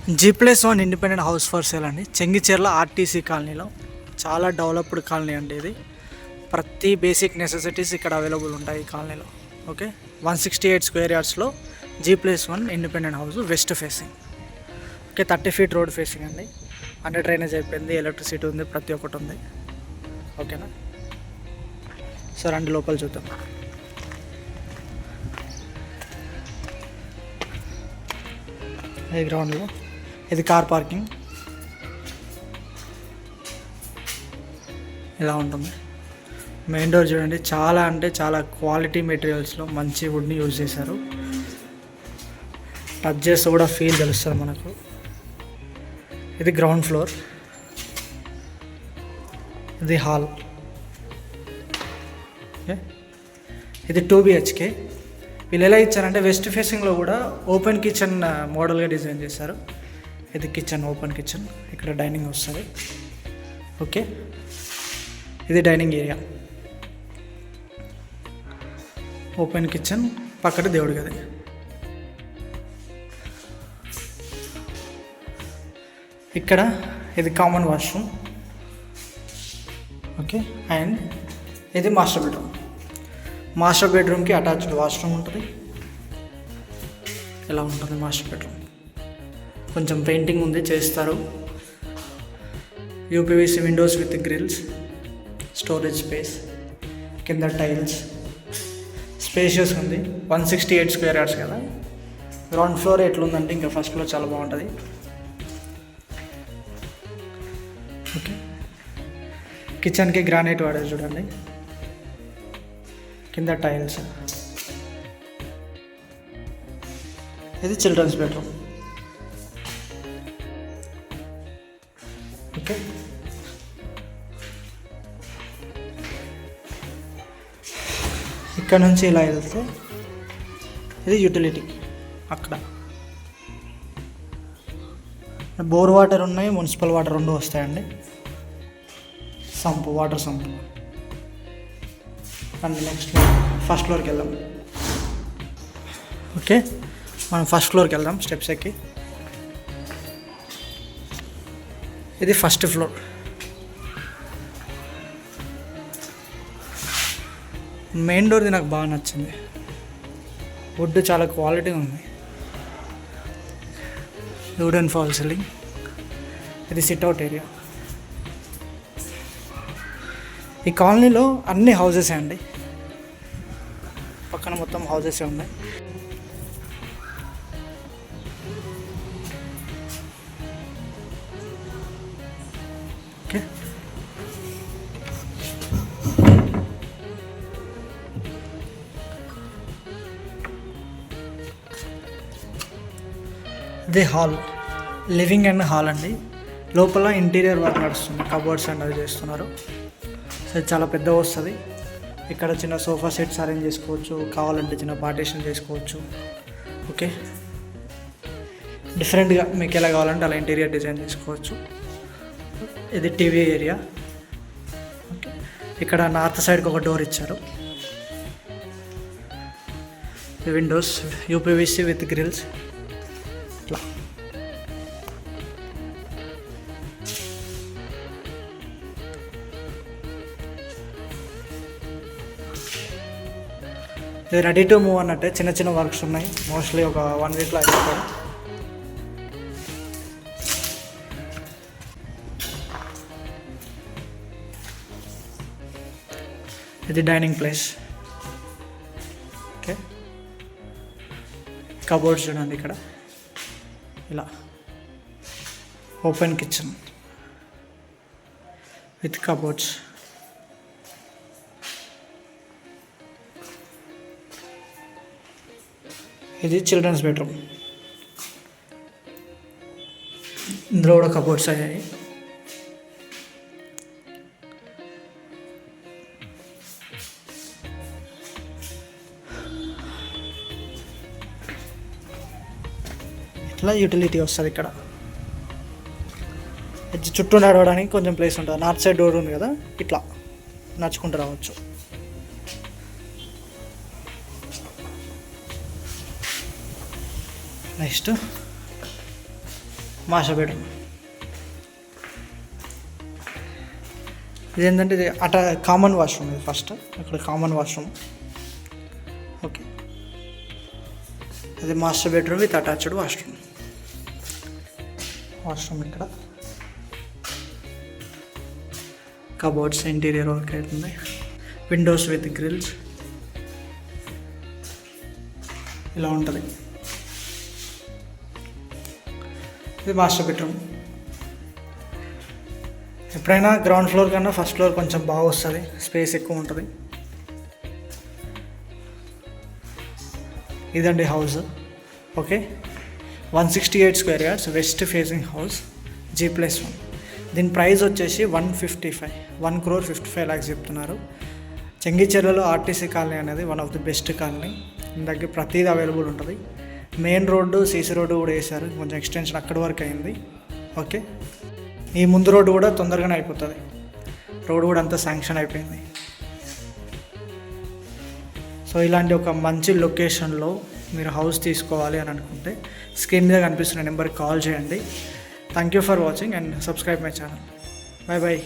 G+1 independent house for sale అండి. Chengicherla RTC కాలనీలో చాలా డెవలప్డ్ కాలనీ అండి ఇది. ప్రతి బేసిక్ నెసెసిటీస్ ఇక్కడ అవైలబుల్ ఉంటాయి ఈ కాలనీలో. ఓకే, 168 స్క్వేర్ యార్డ్స్లో G+1 independent house, west facing. Okay, 30 feet road facing అండి. అండర్ డ్రైనేజ్ అయిపోయింది, ఎలక్ట్రిసిటీ ఉంది, ప్రతి ఒక్కటి ఉంది. ఓకేనా, సో రండి లోపల చూద్దాం. ఈ గ్రౌండ్లో ఇది కార్ పార్కింగ్. ఇలా ఉంటుంది. మెయిన్ డోర్ చూడండి, చాలా అంటే చాలా క్వాలిటీ మెటీరియల్స్లో మంచి వుడ్ని యూజ్ చేశారు. టచ్ చేస్తే కూడా ఫీల్ తెలుస్తుంది మనకు. ఇది గ్రౌండ్ ఫ్లోర్, ఇది హాల్. ఓకే, ఇది 2 BHK. వీళ్ళు ఎలా ఇచ్చారంటే వెస్ట్ ఫేసింగ్లో కూడా ఓపెన్ కిచెన్ మోడల్గా డిజైన్ చేశారు. ఇది కిచెన్, ఓపెన్ కిచెన్. ఇక్కడ డైనింగ్ వస్తుంది. ఓకే, ఇది డైనింగ్ ఏరియా, ఓపెన్ కిచెన్, పక్కన దేవుడి గది. ఇక్కడ ఇది కామన్ వాష్రూమ్. ఓకే, అండ్ ఇది మాస్టర్ బెడ్రూమ్. మాస్టర్ బెడ్రూమ్కి అటాచ్డ్ వాష్రూమ్ ఉంటుంది. ఇలా ఉంటుంది మాస్టర్ బెడ్రూమ్. కొంచెం పెయింటింగ్ ఉంది, చేస్తారు. UPVC windows with grills, storage space, కింద టైల్స్, స్పేషియస్ ఉంది. 168 స్క్వేర్ యార్డ్స్ కదా. గ్రౌండ్ ఫ్లోర్ ఎట్లుందంటే ఇంకా ఫస్ట్ ఫ్లోర్ చాలా బాగుంటుంది. ఓకే, కిచెన్కి గ్రానైట్ వాడారు చూడండి, కింద టైల్స్. ఇది చిల్డ్రన్స్ బెడ్రూమ్. ఓకే, ఇక్కడ నుంచి ఇలా వెళ్తే ఇది యూటిలిటీ. అక్కడ బోర్ వాటర్ ఉన్నాయి, మున్సిపల్ వాటర్ 2 వస్తాయండి. Sump, water sump. And next first ఫ్లోర్కి వెళ్దాం. ఓకే, మనం ఫస్ట్ ఫ్లోర్కి వెళ్దాం స్టెప్స్ ఎక్కి. ఇది ఫస్ట్ ఫ్లోర్. మెయిన్ డోర్ది నాకు బాగా నచ్చింది. వుడ్ చాలా క్వాలిటీ ఉంది. Wooden fall ceiling. ఇది సిట్అవుట్ ఏరియా. ఈ కాలనీలో అన్ని హౌసెస్ అండి, పక్కన మొత్తం హౌసెస్ ఉన్నాయి. ఓకే, ఇది హాల్, లివింగ్ అండ్ హాల్ అండి. లోపల ఇంటీరియర్ వర్క్ నడుస్తుంది, కబోర్డ్స్ అండ్ అది చేస్తున్నారు. సో చాలా పెద్దగా వస్తుంది. ఇక్కడ చిన్న సోఫా సెట్స్ అరేంజ్ చేసుకోవచ్చు, కావాలంటే చిన్న పార్టీషన్ చేసుకోవచ్చు. ఓకే, డిఫరెంట్గా మీకు ఎలా కావాలంటే అలా ఇంటీరియర్ డిజైన్ చేసుకోవచ్చు. ఇది టీవీ ఏరియా. ఓకే, ఇక్కడ నార్త్ సైడ్కి ఒక డోర్ ఇచ్చారు. Windows UPVC with grills. ఇట్లా ఇది రెడీ టు మూవ్ అన్నట్టే. చిన్న చిన్న వర్క్స్ ఉన్నాయి, మోస్ట్లీ ఒక 1 weekలో అయిపోతాయి. ఇది డైనింగ్ ప్లేస్. ఓకే, కబోర్డ్స్ చూడండి ఇక్కడ. ఇలా ఓపెన్ కిచెన్ విత్ కబోర్డ్స్. ఇది చిల్డ్రన్స్ బెడ్రూమ్. ఇందులో కూడా కబోర్డ్స్ అయ్యాయి. ఇట్లా యూటిలిటీ వస్తుంది. ఇక్కడ చుట్టూ నడవడానికి కొంచెం ప్లేస్ ఉంటుంది. నార్త్ సైడ్ డోర్ ఉంది కదా, ఇట్లా నడుచుకుంటూ రావచ్చు. Next master bedroom. ఇదేంటంటే ఇది కామన్ వాష్రూమ్. ఇది ఫస్ట్ ఇక్కడ కామన్ వాష్రూమ్. ఓకే, అది master bedroom with attached washroom. ఇక్కడ కబోర్డ్స్ ఇంటీరియర్ వర్క్ అవుతుంది. విండోస్ విత్ గ్రిల్స్ ఇలా ఉంటుంది. ఇది మాస్టర్ బెడ్రూమ్. ఎప్పుడైనా గ్రౌండ్ ఫ్లోర్ కన్నా ఫస్ట్ ఫ్లోర్ కొంచెం బాగా వస్తుంది, స్పేస్ ఎక్కువ ఉంటుంది. ఇదండి house. Okay, 168 square yards west facing house, G+1. దీని ప్రైస్ వచ్చేసి 1,55 lakhs చెప్తున్నారు. చెంగిచెర్లలో ఆర్టీసీ కాలనీ అనేది one of the best colony. దీని దగ్గర ప్రతిదీ అవైలబుల్ ఉంటుంది. మెయిన్ రోడ్డు, సీసీ రోడ్డు కూడా వేశారు, కొంచెం ఎక్స్టెన్షన్ అక్కడి వరకు అయింది. ఓకే, ఈ ముందు రోడ్డు కూడా తొందరగానే అయిపోతుంది. రోడ్డు కూడా అంతా శాంక్షన్ అయిపోయింది. సో ఇలాంటి ఒక మంచి లొకేషన్లో మీరు హౌస్ తీసుకోవాలి అని అనుకుంటే స్క్రీన్ మీద కనిపిస్తున్న నెంబర్కి కాల్ చేయండి. Thank you for watching and subscribe my channel. Bye bye.